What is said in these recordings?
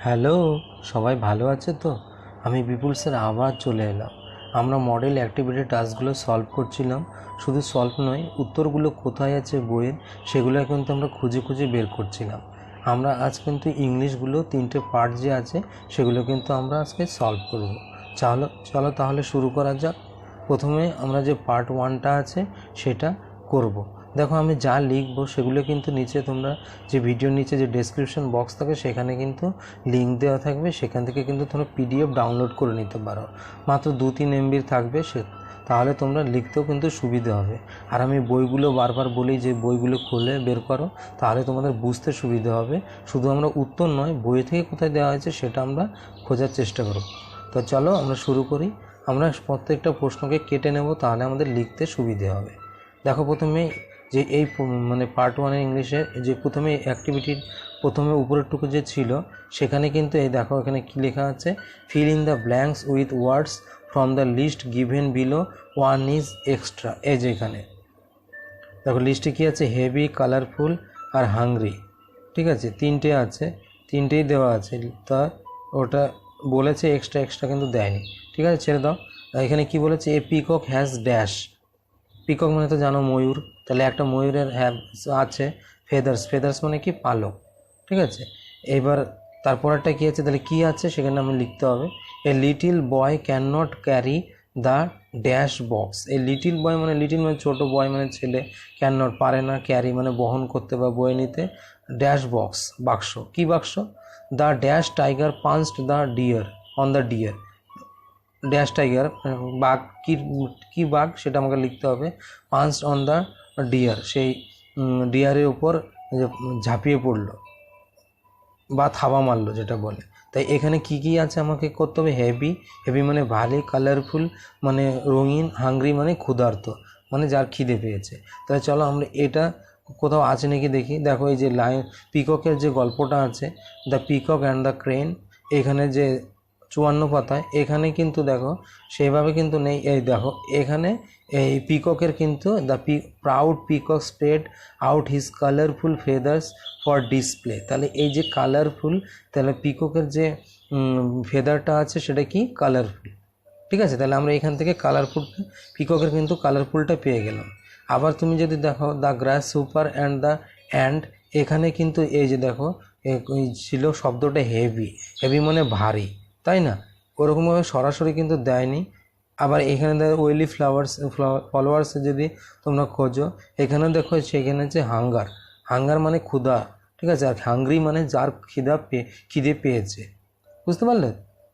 Hello, সবাই ভালো আছে তো? আমি বিপুল স্যার আবার চলে এলাম। আমরা মডেল অ্যাক্টিভিটি টাস্কগুলো সলভ করছিলাম। শুধু সলভ নয়, উত্তরগুলো কোথায় আছে বইয়ের সেগুলো কিন্তু আমরা খুঁজে খুঁজে বের করছিলাম। আমরা আজ কিন্তু ইংলিশগুলো 3টে পার্ট যে আছে সেগুলো কিন্তু আমরা আজকে সলভ করব। চলো চলো তাহলে শুরু করা যাক। প্রথমে আমরা যে পার্ট 1টা আছে সেটা করব। দেখো আমি যা লিখবো সেগুলো কিন্তু নিচে তোমরা যে ভিডিওর নিচে যে ডেসক্রিপশন বক্স থাকে সেখানে কিন্তু লিঙ্ক দেওয়া থাকবে, সেখান থেকে কিন্তু তোমরা পিডিএফ ডাউনলোড করে নিতে পারো। মাত্র 2-3 এমবির থাকবে সে, তাহলে তোমরা লিখতেও কিন্তু সুবিধা হবে। আর আমি বইগুলো বারবার বলি যে বইগুলো খুলে বের করো, তাহলে তোমাদের বুঝতে সুবিধা হবে। শুধু আমরা উত্তর নয়, বই থেকে কোথায় দেওয়া হয়েছে সেটা আমরা খোঁজার চেষ্টা করব। তো চলো আমরা শুরু করি। আমরা প্রত্যেকটা প্রশ্নকে কেটে নেব, তাহলে আমাদের লিখতে সুবিধে হবে। দেখো প্রথমে যে এই মানে পার্ট 1-এর ইংলিশে যে প্রথমে অ্যাক্টিভিটির প্রথমে উপরেরটুকু যে ছিল সেখানে কিন্তু এই দেখো এখানে কি লেখা আছে, fill in the blanks with words from the list given below, one is extra. এই যে এখানে দেখো লিস্টে কী আছে, হেভি, কালারফুল আর হাংরি। ঠিক আছে, 3টে আছে, 3টেই দেওয়া আছে। তা ওটা বলেছে এক্সট্রা, এক্সট্রা কিন্তু দেয়নি। ঠিক আছে, ছেড়ে দাও। এখানে কি বলেছে, এ পিকক হ্যাজ ড্যাশ। পিকক মানে তো জানো ময়ূর, তাহলে একটা ময়ূরের আছে ফেদার্স। ফেদার্স মানে কি, পালক। ঠিক আছে, এবার তারপরটা কি আছে, তাহলে কি আছে সেখানে আমি লিখতে হবে, a little boy can not carry the dash box. এই লিটিল বয় মানে, লিটিল মানে ছোটো, বয় মানে ছেলে, ক্যান নট পারে না, ক্যারি মানে বহন করতে বা বয়ে নিতে, ড্যাশ বক্স বাক্স। কি বাক্স, the dash tiger punched the deer on the deer. Dash tiger বাঘ, কি কি বাঘ সেটা আমাকে লিখতে হবে, পাঞ্চ অন দ্য ডিয়ার, সেই ডিয়ারের উপর ঝাঁপিয়ে পড়লো বা থাবা মারলো যেটা বলে। তাই এখানে কি কি আছে আমাকে করতে হবে, হেভি, হেভি মানে ভারী, কালারফুল মানে রঙিন, হাংরি মানে ক্ষুধার্ত মানে যার খিদে পেয়েছে। তাহলে চলো আমরা এটা কোথাও আছে নাকি দেখি। দেখো এই যে লাইন পিককের যে গল্পটা আছে, the peacock and the crane, এখানে যে 54 পাতায়, এখানে কিন্তু দেখো সেইভাবে কিন্তু নেই। এই দেখো এখানে এই পিককের কিন্তু the proud peacock spread out his colourful feathers for display. তাহলে এই যে কালারফুল, তাহলে পিককের যে ফেদারটা আছে সেটা কি, কালারফুল। ঠিক আছে, তাহলে আমরা এখান থেকে কালারফুল, পিককের কিন্তু কালারফুলটা পেয়ে গেলাম। আবার তুমি যদি দেখো the grass super and the and, এখানে কিন্তু এই যে দেখো ছিল শব্দটা হেভি। হেভি মানে ভারী, তাই না? ওরকমভাবে সরাসরি কিন্তু দেয়নি। আবার এখানে দেখো ওয়েলি ফলোয়ার্স যদি তোমরা খোঁজো, এখানে দেখো সেখানে হচ্ছে হাঙ্গার। হাঙ্গার মানে ক্ষুধা। ঠিক আছে, আর হাংরি মানে যার খিদে পেয়েছে। বুঝতে পারলে?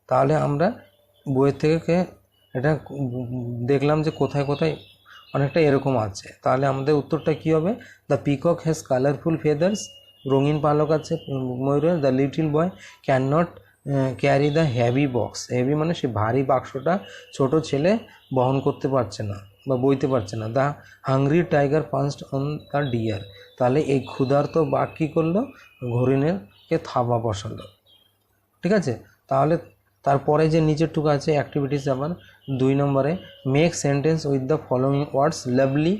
তাহলে আমরা বইয়ের থেকে এটা দেখলাম যে কোথায় কোথায় অনেকটা এরকম আছে। তাহলে আমাদের উত্তরটা কী হবে, the peacock has colourful feathers, রঙিন পালক আছে ময়ূরের, the little boy can not carry the heavy box. Heavy মানে সে ভারী বাক্সটা ছোট ছেলে বহন করতে পারছে না বা বইতে পারছে না। The hungry tiger punched on the deer, তাহলে এই ক্ষুধার্ত বাঘ কী করলো, হরিণেরকে থাবা বসালো। ঠিক আছে, তাহলে তারপরে যে নিচেরটুকু আছে অ্যাক্টিভিটিস, আবার 2 নম্বরে, make sentence with the following words. Lovely,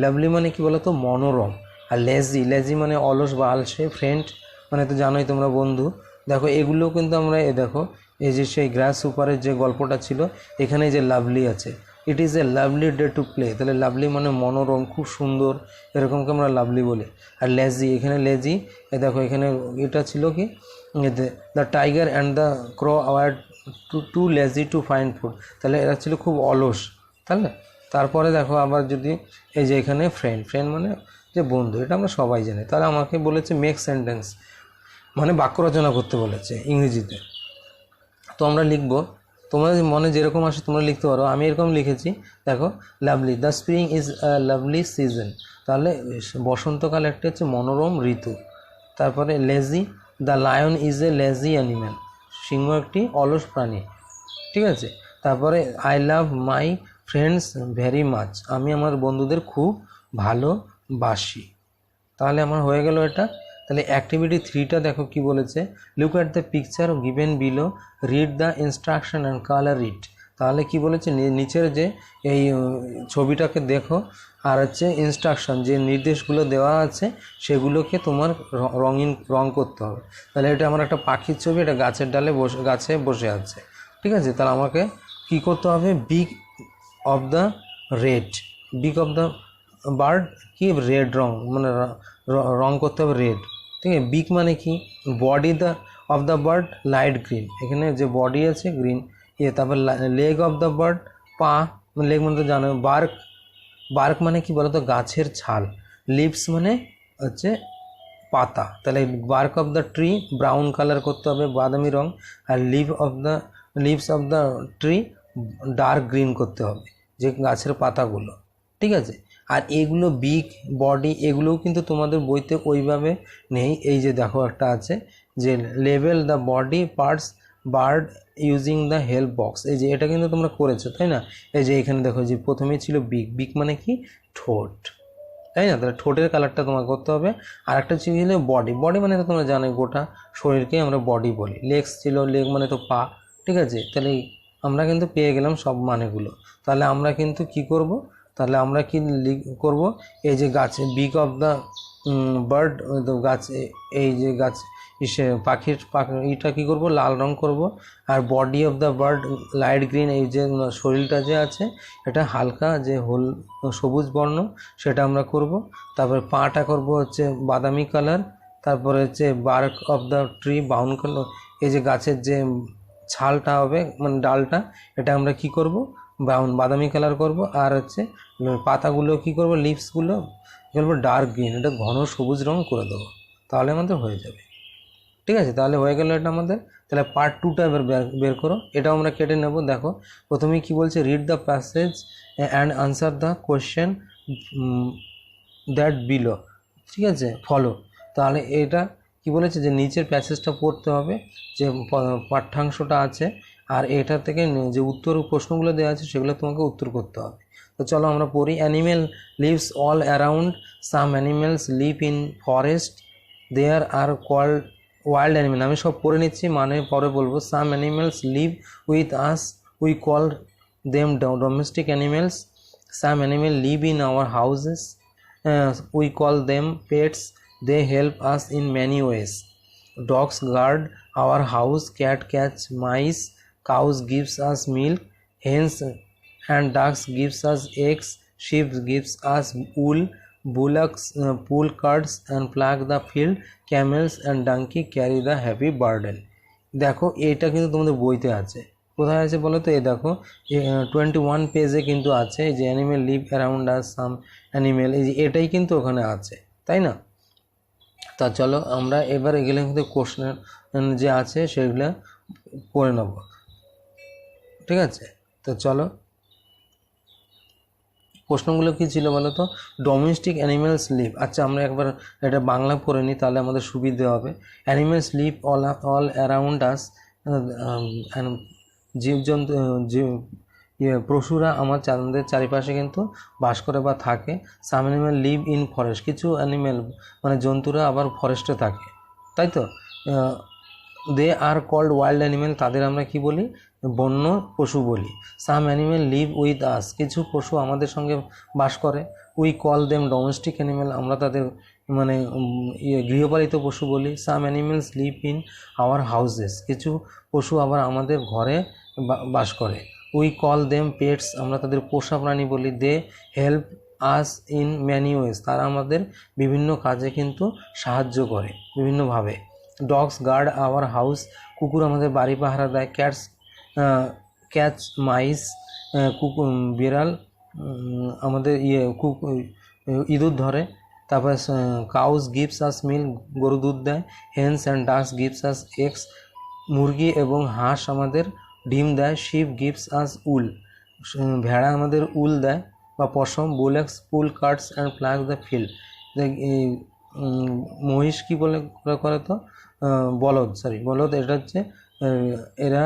lovely মানে কি বলো তো, মনোরম। আর লেজি, লেজি মানে অলস বা আলসে। ফ্রেন্ড মানে তো জানোই তোমরা, বন্ধু। দেখো এগুলো কিন্তু আমরা দেখো এই যে সেই গ্রাস সুপারের যে গল্পটা ছিল, এখানে যে লাভলি আছে, it is a lovely day to play. তাহলে লাভলি মানে মনোরম, খুব সুন্দর, এরকমকে আমরা লাভলি বলি। আর লেজি, এখানে লেজি, দেখো এখানে এটা ছিল কি, the tiger and the crow are too lazy to find food. তাহলে এরা ছিল খুব অলস। তাহলে তারপরে দেখো আবার যদি এই যে এখানে ফ্রেন্ড, ফ্রেন্ড মানে যে বন্ধু, এটা আমরা সবাই জানি। তাহলে আমাকে বলেছে মেক সেন্টেন্স, মানে বাক্য রচনা করতে বলেছে ইংরেজিতে। তো আমরা লিখবো, তোমরা মনে যেরকম আসে তোমরা লিখতে পারো। আমি এরকম লিখেছি, দেখো lovely, the spring is a lovely season. তাহলে বসন্তকাল একটা হচ্ছে মনোরম ঋতু। তারপরে lazy, the lion is a lazy animal. সিংহ একটি অলস প্রাণী। ঠিক আছে, তারপরে I love my friends very much. আমি আমার বন্ধুদের খুব ভালোবাসি। তাহলে আমার হয়ে গেল এটা। তাহলে অ্যাক্টিভিটি 3টা দেখো কি বলেছে, look at the picture given below, read the instruction and colour it. তাহলে কি বলেছে, নিচের যে এই ছবিটাকে দেখো, আর হচ্ছে ইনস্ট্রাকশন যে নির্দেশগুলো দেওয়া আছে সেগুলোকে তোমার রং করতে হবে। তাহলে এটা আমার একটা পাখির ছবি, এটা গাছের ডালে গাছে বসে আছে, ঠিক আছে। তাহলে আমাকে কি করতে হবে, big of the red, big of the bird কি রেড রং, মানে রং করতে হবে রেড, ঠিক আছে। বিগ মানে কি, body the of the bird light green, এখানে যে বডি আছে গ্রিন, তারপর লেগ অফ দ্য বার্ড, পা, লেগ মানে তো জানো। বার্ক, বার্ক মানে কি বলতো, গাছের ছাল। লিভস মানে হচ্ছে পাতা, তাহলে bark of the tree brown colour করতে হবে, বাদামি রং। আর leaves of the tree dark green করতে হবে, যে গাছের পাতাগুলো, ঠিক আছে। আর এগুলো বিগ বডি, এগুলোও কিন্তু তোমাদের বইতে ওইভাবে নেই। এই যে দেখো একটা আছে যে label the body parts bird using the help box, এই যে এটা কিন্তু তোমরা করেছো, তাই না। এই যে এখানে দেখো যে প্রথমেই ছিল বিগ, বিগ মানে কি ঠোঁট, তাই না। তাহলে ঠোঁটের কালারটা তোমার করতে হবে। আর একটা ছিল বডি, বডি মানে তো তোমরা জানোই গোটা শরীরকে আমরা বডি বলি। লেগস ছিল, লেগ মানে তো পা, ঠিক আছে। তাহলে আমরা কিন্তু পেয়ে গেলাম সব মানেগুলো। তাহলে আমরা কিন্তু কি করব, তাহলে আমরা কি করব, এই যে গাছে বিগ অফ দ্য বার্ড, গাছে এই যে গাছ পাখির এইটা কী করব, লাল রং করব। আর body of the bird light green, এই যে শরীরটা যে আছে এটা হালকা যে সবুজ বর্ণ, সেটা আমরা করব। তারপরে পাটা করব হচ্ছে বাদামি কালার। তারপরে হচ্ছে bark of the tree brown colour, এই যে গাছের যে ছালটা হবে মানে ডালটা, এটা আমরা কি করব, বাদামি কালার করব। আর হচ্ছে পাতাগুলো কি করব, লিভসগুলো করবো ডার্ক গ্রিন, এটা ঘন সবুজ রং করে দেবো, তাহলে আমাদের হয়ে যাবে, ঠিক আছে। তাহলে হয়ে গেল এটা আমাদের। তাহলে পার্ট 2টা এবার বের করো, এটাও আমরা কেটে নেব। দেখো প্রথমেই কি বলছে, read the passage and answer the question that below, ঠিক আছে, ফলো। তাহলে এটা কি বলেছে যে নিচের প্যাসেজটা পড়তে হবে, যে পাঠ্যাংশটা আছে, আর এটা থেকে যে উত্তর প্রশ্নগুলো দেওয়া আছে সেগুলো তোমাকে উত্তর করতে হবে। তো চলো আমরা পড়ি। Animal lives all around, some animals live in forest, there are called wild animal. আমি সব পড়ে নিচ্ছি, মানে পরে বলবো। Some animals live with us, we call them domestic animals. Some animal live in our houses, we call them pets, they help us in many ways. Dogs guard our house, cat catch mice, cows gives us milk, hens and ducks gives us eggs, sheep gives us wool, bullocks pull carts and plough the field, camels and donkey carry the heavy burden. দেখো এটা কিন্তু তোমাদের বইতে আছে, কোথায় আছে বলো তো, এই দেখো 21 পেজে কিন্তু আছে, এই যে অ্যানিমেল লিভ অ্যারাউন্ড আস, সাম অ্যানিমেল, এই যে এটাই কিন্তু ওখানে আছে, তাই না। তা চলো আমরা এবার এগুলো কিন্তু কোশ্চেন যে আছে সেগুলো পড়ে নেব, ঠিক আছে। তো চলো প্রশ্নগুলো কী ছিল বলো তো, ডোমেস্টিক অ্যানিমেলস লিভ, আচ্ছা আমরা একবার এটা বাংলা পড়ে নিই তাহলে আমাদের সুবিধে হবে। Animals live all around us, জীবজন্তু পশুরা আমাদের চারিপাশে কিন্তু বাস করে বা থাকে। Some animal live in forest, কিছু অ্যানিমেল মানে জন্তুরা আবার ফরেস্টে থাকে, তাই তো। They are called wild animal, তাদের আমরা কি বলি, বন্য পশু বলি। Some animal live with us, কিছু পশু আমাদের সঙ্গে বাস করে। We call them domestic animal, আমরা তাদের মানে গৃহপালিত পশু বলি। Some animals live in our houses, কিছু পশু আবার আমাদের ঘরে বাস করে। উই কল দেম পেটস, আমরা তাদের পোষা প্রাণী বলি। They help us in many ways, তারা আমাদের বিভিন্ন কাজে কিন্তু সাহায্য করে বিভিন্নভাবে। ডগস গার্ড আওয়ার হাউস, কুকুর আমাদের বাড়ি পাহারা দেয়। ক্যাটস ক্যাচ মাইস, বিড়াল আমাদের ইঁদুর ধরে। তারপর কাউস গিভস আস মিল্ক, গরু দুধ দেয়। Hens and ducks gives us eggs, মুরগি এবং হাঁস আমাদের ডিম দেয়। শিপ গিভস আস উল, ভেড়া আমাদের উল দেয় বা পশম। Bullocks pull carts and plough the field, মহিষ কী বলে করে তো, বলদ, বলদ, এটা হচ্ছে এরা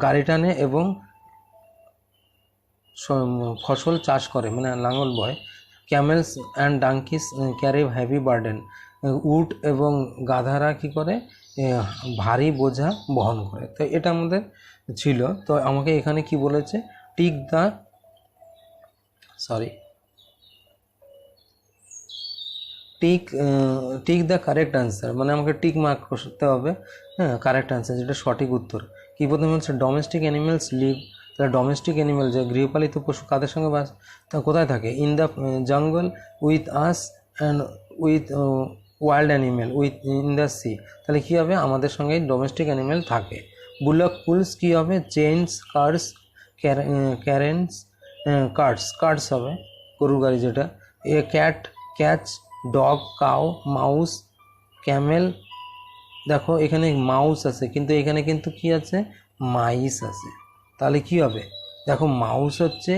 গাড়ি টানে এবং ফসল চাষ করে, মানে লাঙল বয়। Camels and donkeys carry heavy burden, উট এবং গাধারা কি করে, ভারী বোঝা বহন করে। তো এটা আমাদের ছিল। তো আমাকে এখানে কি বলেছে, tick the tick the correct answer, মানে আমাকে টিক মার্ক করতে হবে, হ্যাঁ, কারেক্ট আনসার যেটা সঠিক উত্তর। কি প্রথমে হচ্ছে ডোমেস্টিক অ্যানিমেলস লিভ, তাহলে ডোমেস্টিক অ্যানিমেল যে গৃহপালিত পশু কাদের সঙ্গে বাস, তা কোথায় থাকে, in the jungle, with us and with wild animal with in the sea, তাহলে কী হবে, আমাদের সঙ্গে ডোমেস্টিক অ্যানিমেল থাকে। বুলক পুলস কী হবে, চেইনস, কার্স, ক্যারেন্স, কার্টস হবে গরুর গাড়ি যেটা, cat, catch, dog, cow, mouse, Camel. দেখো এখানে মাউস আছে কিন্তু এখানে কিন্তু কি আছে, মাইস আছে। তাহলে কি হবে, দেখো মাউস হচ্ছে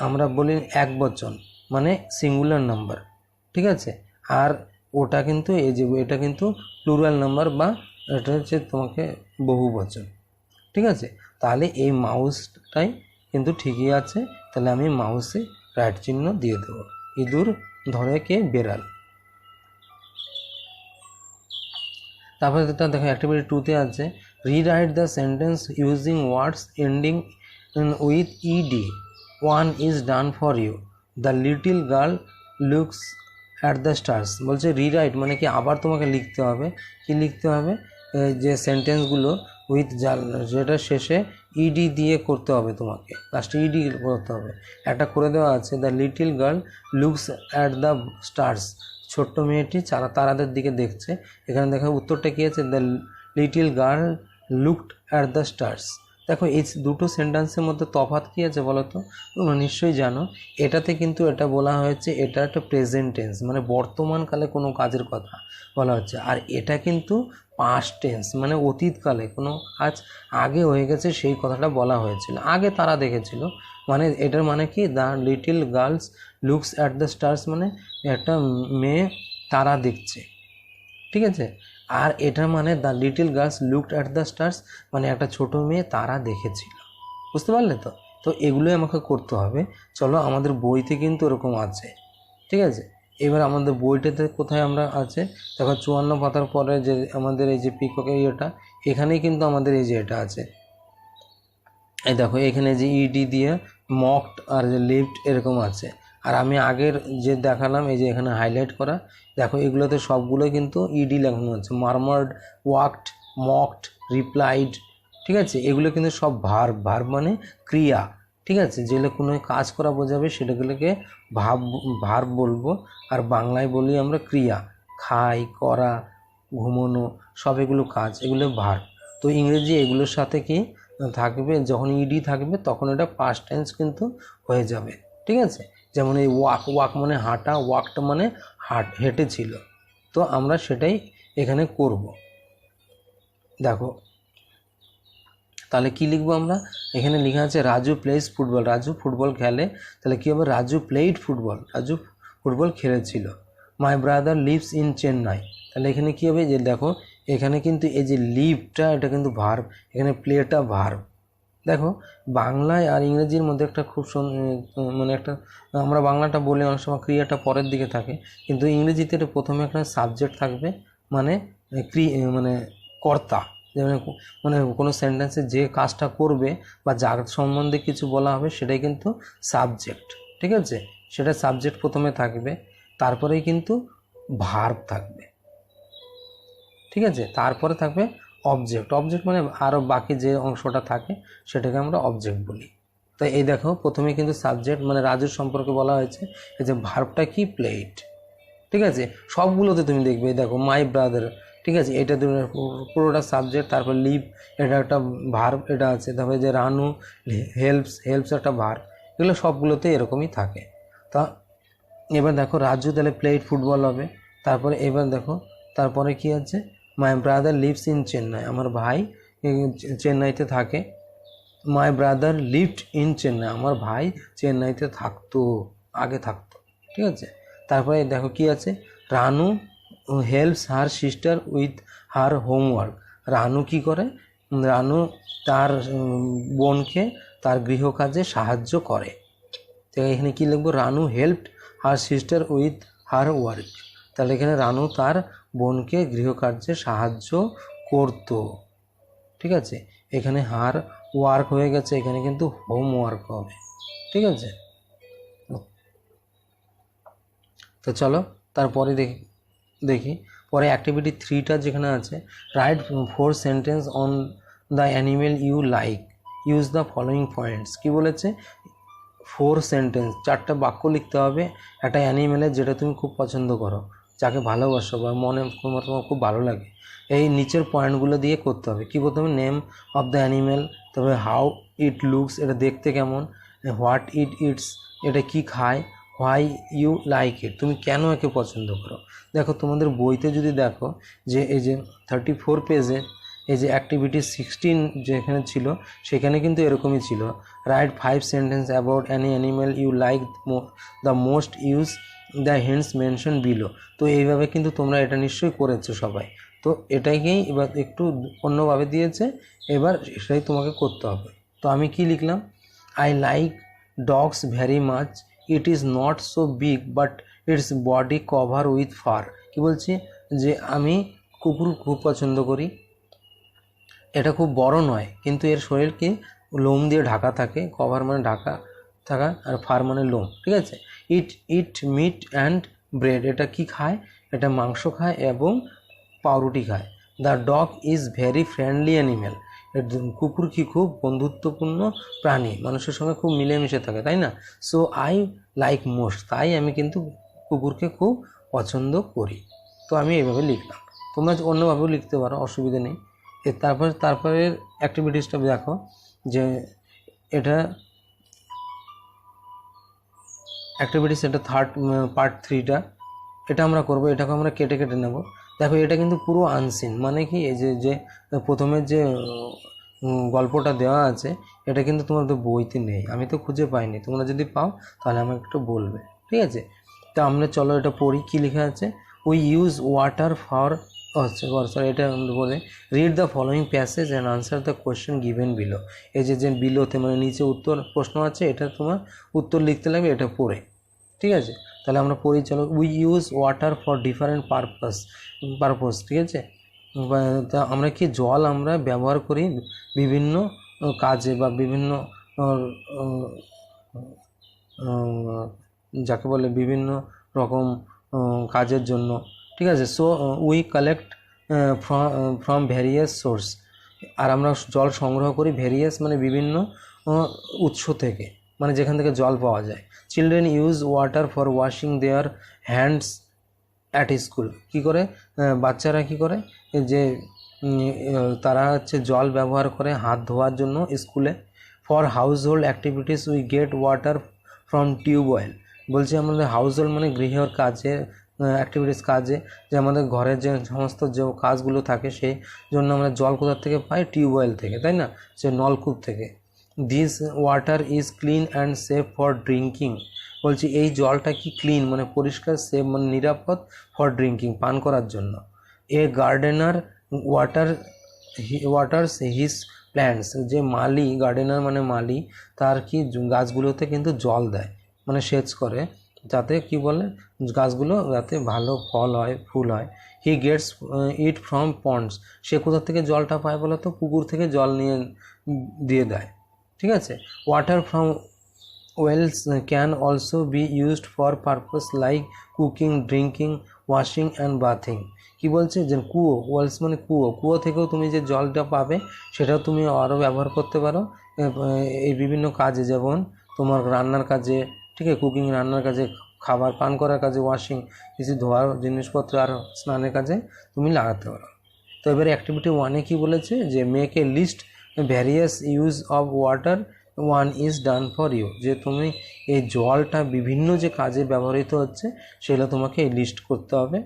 আমরা বলি এক বচন, মানে সিঙ্গুলার নাম্বার, ঠিক আছে, আর ওটা কিন্তু এই যে এটা কিন্তু প্লুরাল নাম্বার, বা এটা হচ্ছে তোমাকে বহু বচন, ঠিক আছে। তাহলে এই মাউসটাই কিন্তু ঠিকই আছে, তাহলে আমি মাউসে রাইট চিহ্ন দিয়ে দেবো। ইঁদুর ধরে কে, বেড়াল। তারপরে এটা দেখো অ্যাক্টিভিটি 2-তে আছে, rewrite the sentence using words ending with ed, one is done for you, the little girl looks at the stars. বলছে রিরাইট মানে কি, আবার তোমাকে লিখতে হবে। কি লিখতে হবে, যে সেন্টেন্সগুলো উইথ যেটা শেষে ইডি দিয়ে করতে হবে, তোমাকে লাস্টে ইডি করতে হবে। একটা করে দেওয়া আছে, the little girl looks at the stars, ছোট্ট মেয়েটি তারাদের দিকে দেখছে। এখানে দেখো উত্তরটা কী আছে, the little girl looked at the stars. দেখো এই দুটো সেন্টেন্সের মধ্যে তফাৎ কী আছে বলো তো, তোমরা নিশ্চয়ই জানো। এটাতে কিন্তু এটা বলা হয়েছে, এটা একটা প্রেজেন্ট টেন্স, মানে বর্তমানকালে কোনো কাজের কথা বলা হচ্ছে, আর এটা কিন্তু পাস্ট টেন্স, মানে অতীতকালে কোনো কাজ আগে হয়ে গেছে সেই কথাটা বলা হয়েছিল, আগে তারা দেখেছিল। মানে এটার মানে কি, the little girls looks at the stars মানে একটা মেয়ে তারা দেখছে, ঠিক আছে। আর এটার মানে the little girls looked at the stars মানে একটা ছোট মেয়ে তারা দেখেছিল। বুঝতে পারলে তো? তো এগুলোই আমাকে করতে হবে। চলো আমাদের বইতে কিন্তু এরকম আছে, ঠিক আছে। এবার আমাদের বইটাতে কোথায় আমরা আছে, দেখো 54 পাতার পরে যে আমাদের এই যে পিককের ইয়েটা, এখানেই কিন্তু আমাদের এই যে এটা আছে, এই দেখো এখানে যে ইডি দিয়ে মকড আর যে লিফট এরকম আছে। আর আমি আগের যে দেখালাম এই যে এখানে হাইলাইট করা, দেখো এগুলোতে সবগুলোই কিন্তু ইডি লেখানো আছে, মারমার্ড, ওয়াকড, মকড, রিপ্লাইড, ঠিক আছে। এগুলো কিন্তু সব ভার্ব মানে ক্রিয়া, ঠিক আছে। যেগুলো কোনো কাজ করা বোঝাবে সেটাগুলোকে ভার্ব বলবো, আর বাংলায় বলি আমরা ক্রিয়া, খাই, করা, ঘুমোনো, সব এগুলো কাজ, এগুলো ভার্ব। তো ইংরেজি এগুলোর সাথে কি থাকবে, যখন ইডি থাকবে তখন এটা পাস্ট টেন্স কিন্তু হয়ে যাবে, ঠিক আছে। যেমন এই ওয়াক মানে হাঁটা, ওয়াকটা মানে হেঁটেছিল। তো আমরা সেটাই এখানে করব। দেখো তাহলে কি লিখবো আমরা, এখানে লেখা আছে Raju plays football, Raju football খেলে, তাহলে কী হবে, Raju played football, Raju football খেলেছিল। My brother lives in Chennai, তাহলে এখানে কী হবে, যে দেখো এখানে কিন্তু এই যে লিভটা এটা কিন্তু ভার্ব, এখানে প্লেটা ভার্ব। দেখো বাংলায় আর ইংরেজির মধ্যে একটা খুব মানে একটা, আমরা বাংলাটা বলে অনেক সময় ক্রিয়াটা পরের দিকে থাকে, কিন্তু ইংরেজিতে এটা প্রথমে একটা সাবজেক্ট থাকবে, মানে মানে কর্তা, মানে কোনো সেন্টেন্সে যে কাজটা করবে বা যার সম্বন্ধে কিছু বলা হবে সেটাই কিন্তু সাবজেক্ট, ঠিক আছে। সেটা সাবজেক্ট প্রথমে থাকবে, তারপরেই কিন্তু ভার্ব থাকবে, ঠিক আছে। তারপরে থাকবে অবজেক্ট, অবজেক্ট মানে আরও বাকি যে অংশটা থাকে সেটাকে আমরা অবজেক্ট বলি। তো এই দেখো প্রথমে কিন্তু সাবজেক্ট মানে রাজুর সম্পর্কে বলা হয়েছে, এই যে ভার্বটা কি, প্লেড, ঠিক আছে। সবগুলোতে তুমি দেখবে দেখো মাই ব্রাদার, ঠিক আছে, এটা পুরোটা সাবজেক্ট, তারপর লিভ এটা একটা ভার্ব এটা আছে, তারপরে যে রানু হেল্পস একটা ভার্ব, এগুলো সবগুলোতে এরকমই থাকে। তা এবার দেখো রাজু তাহলে প্লেড ফুটবল হবে। তারপরে এবার দেখো তারপরে কি আছে, মাই ব্রাদার লিভস ইন চেন্নাই, আমার ভাই চেন্নাইতে থাকে। My brother lived in Chennai, আমার ভাই চেন্নাইতে থাকতো, আগে থাকতো, ঠিক আছে। তারপরে দেখো কি আছে, Ranu helps her sister with her homework, Ranu কি করে, রানু তার বোনকে তার গৃহকাজে সাহায্য করে। তো এখানে কি লিখবো, Ranu helped her sister with her work, তাহলে এখানে রানু তার বোনকে গৃহকার্যে সাহায্য করতো, ঠিক আছে। এখানে হার ওয়ার্ক হয়ে গেছে, এখানে কিন্তু হোমওয়ার্ক হবে, ঠিক আছে। তো চলো তারপরে দেখি পরে অ্যাক্টিভিটি 3টা যেখানে আছে, write 4 sentence on the animal you like, use the following points. কি বলেছে? 4 সেন্টেন্স, 4টা বাক্য লিখতে হবে একটা অ্যানিমেলের যেটা তুমি খুব পছন্দ করো, যাকে ভালোবাসো বা মনে তোমার খুব ভালো লাগে। এই নিচের পয়েন্টগুলো দিয়ে করতে হবে। কি বলতে হবে? নেম অফ দ্য অ্যানিমেল, তবে হাউ ইট লুকস, এটা দেখতে কেমন, হোয়াট ইট ইটস, এটা কি খায়, হোয়াই ইউ লাইক ইট, তুমি কেন একে পছন্দ করো। দেখো তোমাদের বইতে যদি দেখো যে এই যে 34 পেজে এই যে অ্যাক্টিভিটি 16 যেখানে ছিল সেখানে কিন্তু এরকমই ছিল, write 5 sentence about any animal you like the most, use the hints mention below. তো এইভাবে কিন্তু তোমরা এটা নিশ্চয়ই করেছো সবাই। তো এটাকেই এবার একটু অন্যভাবে দিয়েছে, এবার সেটাই তোমাকে করতে হবে। তো আমি কি লিখলাম? I like dogs very much, it is not so big but its body cover with fur. কি বলছি? যে আমি কুকুর খুব পছন্দ করি, এটা খুব বড় নয় কিন্তু এর শরীরকে লোম দিয়ে ঢাকা থাকে, কভার মানে ঢাকা থাকা, আর ফার মানে লোম, ঠিক আছে। ইট মিট অ্যান্ড ব্রেড, এটা কি খায়? এটা মাংস খায় এবং পাউরুটি খায়। The dog is very friendly animal, কুকুর কি খুব বন্ধুত্বপূর্ণ প্রাণী, মানুষের সঙ্গে খুব মিলেমিশে থাকে, তাই না। সো আই লাইক মোস্ট, তাই আমি কিন্তু কুকুরকে খুব পছন্দ করি। তো আমি এইভাবে লিখলাম, তোমরা অন্যভাবেও লিখতে পারো, অসুবিধা নেই। তারপরের অ্যাক্টিভিটিসটা দেখো যে এটা অ্যাক্টিভিটিস, এটা পার্ট 3টা, এটা আমরা করব, এটাকে আমরা কেটে কেটে নেব। দেখো এটা কিন্তু পুরো আনসিন, মানে কি এই যে প্রথমের যে গল্পটা দেওয়া আছে এটা কিন্তু তোমাদের বইতে নেই, আমি তো খুঁজে পাইনি, তোমরা যদি পাও তাহলে আমাকে একটু বলবে, ঠিক আছে। তো আমরা চলো এটা পড়ি, কী লেখা আছে। We use water for, sorry এটা বলে, read the following passage and answer the question given below. এই যে বিলোতে মানে নিচে উত্তর প্রশ্ন আছে, এটা তোমার উত্তর লিখতে লাগবে এটা পড়ে, ঠিক আছে। তাহলে আমরা পড়ি, চলো। We use water for different purpose, ঠিক আছে। তা আমরা কি জল আমরা ব্যবহার করি বিভিন্ন কাজে বা বিভিন্ন যাকে বলে বিভিন্ন রকম কাজের জন্য, ঠিক আছে। So we collect from various source, আর আমরা জল সংগ্রহ করি ভ্যারিয়াস মানে বিভিন্ন উৎস থেকে, মানে যেখান থেকে জল পাওয়া যায়। Children use water for washing their hands at school, কী করে বাচ্চারা কী করে যে তারা হচ্ছে জল ব্যবহার করে হাত ধোয়ার জন্য স্কুলে। For household activities we get water from tubewell, বলছি আমাদের হাউস হোল্ড মানে গৃহের কাজে অ্যাক্টিভিটিস কাজে, যে আমাদের ঘরের যে সমস্ত যে কাজগুলো থাকে সেই জন্য আমরা জল কোথার থেকে পাই? টিউবওয়েল থেকে, তাই না, সে নলকূপ থেকে। This water is clean and safe for drinking, বলছি এই জলটা কি ক্লিন মানে পরিষ্কার, সেফ মানে নিরাপদ, ফর ড্রিঙ্কিং পান করার জন্য। এ গার্ডেনার ওয়াটার্স হিজ প্ল্যান্টস, যে মালি, গার্ডেনার মানে মালি, তার কি গাছগুলোতে কিন্তু জল দেয় মানে সেচ করে, যাতে কি বলে গাছগুলো যাতে ভালো ফল হয়, ফুল হয়। He gets it from ponds, সে কোথা থেকে জলটা পায় বলো তো? পুকুর থেকে জল নিয়ে দিয়ে দেয়, ঠিক আছে। Water from wells can also be used for purpose like cooking, drinking, washing and bathing. কী বলছে? যে কুয়ো, ওয়েলস মানে কুয়ো থেকেও তুমি যে জলটা পাবে সেটাও তুমি আরও ব্যবহার করতে পারো এই বিভিন্ন কাজে, যেমন তোমার রান্নার কাজে, ঠিক আছে, কুকিং রান্নার কাজে, খাবার পান করার কাজে, ওয়াশিং কিছু ধোয়ার জিনিসপত্র, আর স্নানের কাজে তুমি লাগাতে পারো। তো এবারে অ্যাক্টিভিটি 1-এ কী বলেছে? যে make a list various use of water, one is done for you, যে তুমি এই জলটা বিভিন্ন যে কাজে ব্যবহৃত হচ্ছে সেগুলো তোমাকে এই লিস্ট করতে হবে।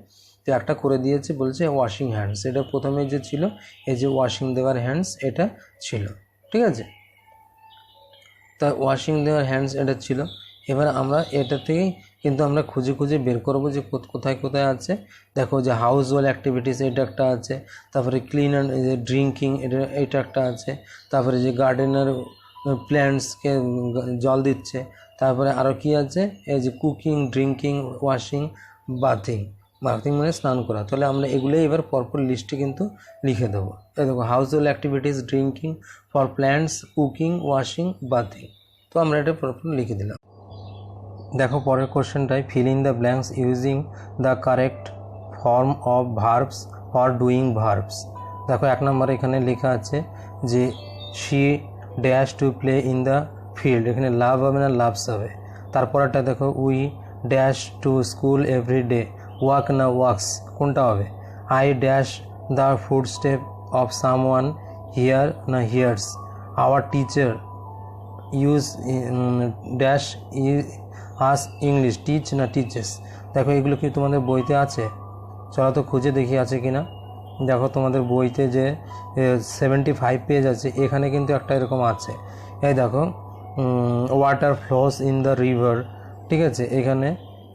তো একটা করে দিয়েছে, বলছে ওয়াশিং হ্যান্ডস, এটা প্রথমে যে ছিল এই যে ওয়াশিং দেওয়ার হ্যান্ডস এটা ছিল, ঠিক আছে। তা ওয়াশিং দেওয়ার হ্যান্ডস এটা ছিল। এবার আমরা এটা থেকেই কিন্তু আমরা খুঁজে খুঁজে বের করবো যে কোথায় কোথায় আছে। দেখো যে হাউস হোল্ড অ্যাক্টিভিটিস এটা একটা আছে, তারপরে ক্লিন অ্যান্ড ড্রিঙ্কিং এটা একটা আছে, তারপরে যে গার্ডেনার প্ল্যান্টসকে জল দিচ্ছে, তারপরে আরও কি আছে এই যে cooking, drinking, washing, bathing, bathing মানে স্নান করা। তাহলে আমরা এগুলোই এবার পরপর লিস্টে কিন্তু লিখে দেবো। এই দেখো household activities, drinking, for plants, cooking, washing, bathing. তো আমরা এটা পরপর লিখে দিলাম। দেখো পরের কোশ্চেনটাই, fill in the blanks using the correct form of verbs or doing verbs. দেখো 1 নম্বরে এখানে লেখা আছে যে she dash to play in the field, এখানে লাভ হবে না লাভস হবে। তারপরটা দেখো we dash to school every day, walk না ওয়াক্স, কোনটা হবে? I dash the food step of someone hear না hears, our teacher use dash us English, teach না টিচেস। দেখো এগুলো কি তোমাদের বইতে আছে? চলো তো খুঁজে দেখি আছে কি না। দেখো তোমাদের বইতে যে 75 পেজ আছে, এখানে কিন্তু একটা এরকম আছে। এই দেখো water flows in the river, ঠিক আছে,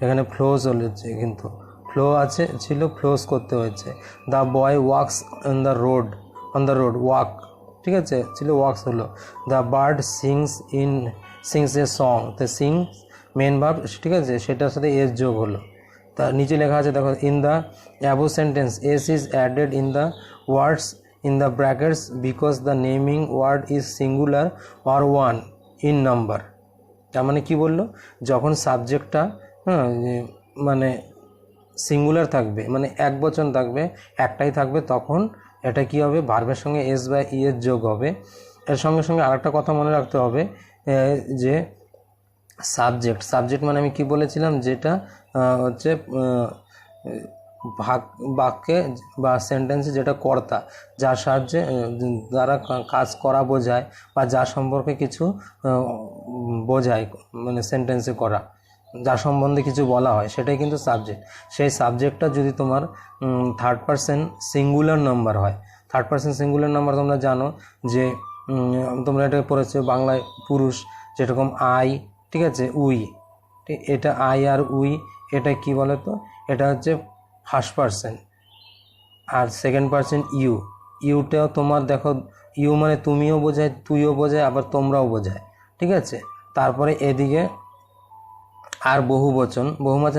এখানে ফ্লোস হচ্ছে, কিন্তু ফ্লো আছে ছিল, ফ্লোস করতে হয়েছে। The boy wax on the road, walk, ঠিক আছে, ছিল ওয়াক্স হলো। The bird sings a song, তো সিংস মেন ভার্ব, ঠিক আছে, সেটার সাথে এস যোগ হলো। তার নিচে লেখা আছে দেখো, in the above sentence S is added in the words in the brackets because the naming word is singular or one in number. তার মানে কী বললো, যখন সাবজেক্টটা মানে সিঙ্গুলার থাকবে, মানে এক বচন থাকবে, একটাই থাকবে, তখন এটা কি হবে, ভার্বের সঙ্গে এস বা ই এর যোগ হবে। এর সঙ্গে সঙ্গে আরেকটা কথা মনে রাখতে হবে যে সাবজেক্ট মানে আমি কি বলেছিলাম, যেটা হচ্ছে বাক্যে বা সেন্টেন্সে যেটা কর্তা, যার সাহায্যে দ্বারা কাজ করা বোঝায় বা যার সম্পর্কে কিছু বোঝায়, মানে সেন্টেন্সে করা, যার সম্বন্ধে কিছু বলা হয়, সেটাই কিন্তু সাবজেক্ট। সেই সাবজেক্টটা যদি তোমার থার্ড পারসন সিঙ্গুলার নাম্বার হয়, থার্ড পারসন সিঙ্গুলার নাম্বার তোমরা জানো যে তোমরা এটা পড়েছো বাংলায়, পুরুষ যেরকম আই, ঠিক আছে, উই, ঠিক, এটা আই আর উই, এটা কি বলে তো, এটা হচ্ছে ফার্স্ট পারসন। আর সেকেন্ড পারসন ইউটাও তোমার দেখো, ইউ মানে তুমিও বোঝায়, তুইও বোঝায়, আবার তোমরাও বোঝায়, ঠিক আছে। তারপরে এদিকে আর বহুবচন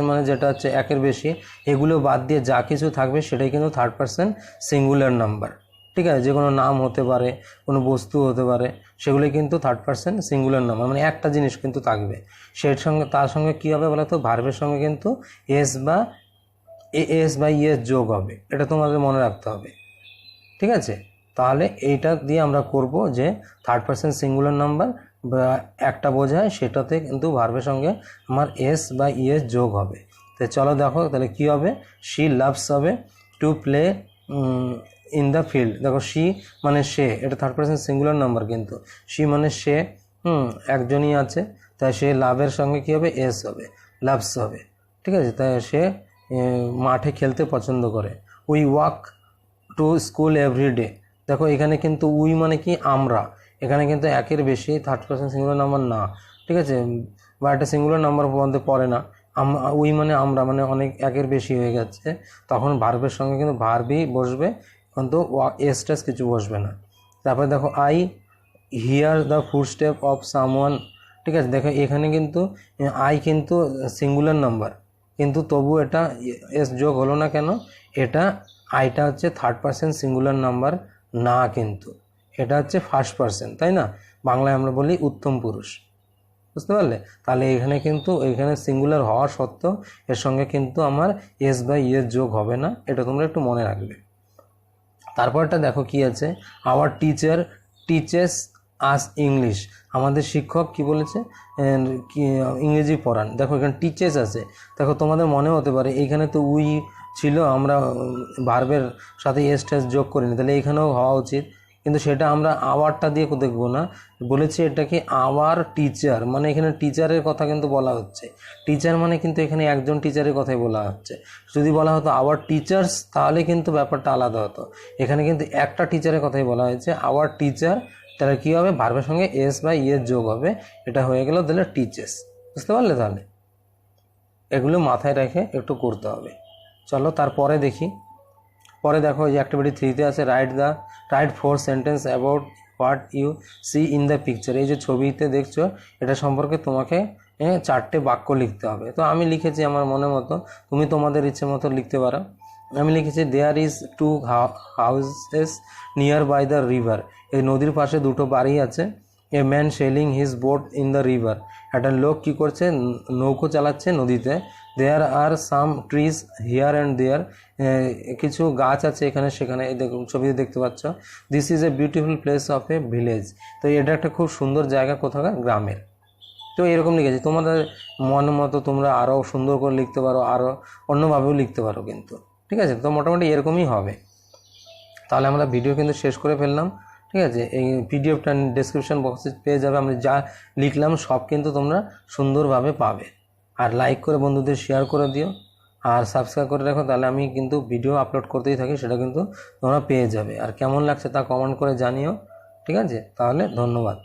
মানে যেটা হচ্ছে একের বেশি, এগুলো বাদ দিয়ে যা কিছু থাকবে সেটাই কিন্তু থার্ড পারসন সিঙ্গুলার নাম্বার, ঠিক আছে। যে কোনো নাম হতে পারে, কোনো বস্তু হতে পারে, সেগুলোই কিন্তু থার্ড পারসন সিঙ্গুলার নাম্বার, মানে একটা জিনিস কিন্তু থাকবে। তার সঙ্গে কী হবে বলো তো, ভার্বের সঙ্গে কিন্তু এস বা ইএস যোগ হবে, এটা তোমাদের মনে রাখতে হবে, ঠিক আছে। তাহলে এইটা দিয়ে আমরা করব যে থার্ড পারসন সিঙ্গুলার নাম্বার বা একটা বোঝায়, সেটাতে কিন্তু ভার্বের সঙ্গে আমার এস বা ইএস যোগ হবে। তো চলো দেখো তাহলে কী হবে, শি লাভস হবে two play in the field. দেখো শি মানে সে, এটা থার্ড পারসন সিঙ্গুলার নাম্বার, কিন্তু শি মানে সে, একজনই আছে, তাই সে লাভের সঙ্গে কী হবে, এস হবে, লাভস হবে, ঠিক আছে। তাই সে মাঠে খেলতে পছন্দ করে। We walk two school every day. দেখো এখানে কিন্তু উই মানে কি, আমরা, এখানে কিন্তু একের বেশি, থার্ড পারসন সিঙ্গুলার নাম্বার না, ঠিক আছে, বা একটা সিঙ্গুলার নাম্বার মধ্যে পড়ে না। উই মানে আমরা, মানে অনেক একের বেশি হয়ে গেছে, তখন ভার্বের সঙ্গে কিন্তু ভার্বই বসবে, কিন্তু এস টেস কিছু বসবে না। তারপরে দেখো I here the footstep of someone, ঠিক আছে। দেখো এখানে কিন্তু আই কিন্তু সিঙ্গুলার নাম্বার, কিন্তু তবু এটা এস যোগ হলো না কেন, এটা আইটা হচ্ছে থার্ড পারসন সিঙ্গুলার নাম্বার না, কিন্তু এটা হচ্ছে ফার্স্ট পারসন, তাই না, বাংলায় আমরা বলি উত্তম পুরুষ, বুঝতে পারলে। তাহলে এখানে সিঙ্গুলার হওয়া সত্ত্বেও এর সঙ্গে কিন্তু আমার এস বা ইএস যোগ হবে না, এটা তোমরা একটু মনে রাখবে। তারপরটা দেখো কি আছে, our teacher teaches us English, আমাদের শিক্ষক কি বলেছে, ইংরেজি পড়ান। দেখো এখানে টিচেস আছে, দেখো তোমাদের মনে হতে পারে এইখানে তো উই ছিল, আমরা ভার্বের সাথে এস টেস যোগ করিনি, তাহলে এখানেও হওয়া উচিত, কিন্তু সেটা আমরা আওয়ারটা দিয়ে দেখবো না, বলেছি এটা কি আওয়ার টিচার, মানে এখানে টিচারের কথা কিন্তু বলা হচ্ছে, টিচার মানে কিন্তু এখানে একজন টিচারের কথাই বলা হচ্ছে। যদি বলা হতো আওয়ার টিচার্স, তাহলে কিন্তু ব্যাপারটা আলাদা হতো, এখানে কিন্তু একটা টিচারের কথাই বলা হয়েছে, আওয়ার টিচার, তাহলে কী হবে, ভার্বের সঙ্গে এস বা ইএস যোগ হবে, এটা হয়ে গেল তাহলে টিচেস, বুঝতে পারলে। তাহলে এগুলো মাথায় রেখে একটু করতে হবে। চলো তারপরে দেখি, পরে দেখো এই অ্যাক্টিভিটি 3-তে আছে write 4 sentence about what you see in the picture. এই যে ছবিতে দেখছো, এটা সম্পর্কে তোমাকে 4টে বাক্য লিখতে হবে। তো আমি লিখেছি আমার মনের মতো, তুমি তোমাদের ইচ্ছে মতো লিখতে পারো। আমি লিখেছি there is 2 houses near by the river. এই নদীর পাশে 2টো বাড়ি আছে। A man sailing his boat in the river. একটা লোক কী করছে, নৌকো চালাচ্ছে নদীতে। There are some trees here and there. কিছু গাছ আছে এখানে সেখানে, এই দেখুন ছবিতে দেখতে পাচ্ছ। This is a beautiful place of a village. তো এটা একটা খুব সুন্দর জায়গা, কোথাকার, গ্রামের। তো এরকম লিখেছি। তোমাদের মন মতো তোমরা আরও সুন্দর করে লিখতে পারো, আরও অন্যভাবেও লিখতে পারো কিন্তু, ঠিক আছে। তো মোটামুটি এরকমই হবে। তাহলে আমরা ভিডিও কিন্তু শেষ করে ফেললাম, ঠিক আছে। এই পিডিএফটা ডেসক্রিপশন বক্সে পেয়ে যাবে। আমরা যা লিখলাম সব কিন্তু তোমরা সুন্দরভাবে পাবে। আর লাইক করে বন্ধুদের শেয়ার করে দিও, আর সাবস্ক্রাইব করে রাখো, তাহলে আমি কিন্তু ভিডিও আপলোড করতেই থাকি, সেটা কিন্তু তোমরা পেয়ে যাবে। আর কেমন লাগছে তা কমেন্ট করে জানিও, ঠিক আছে। তাহলে ধন্যবাদ।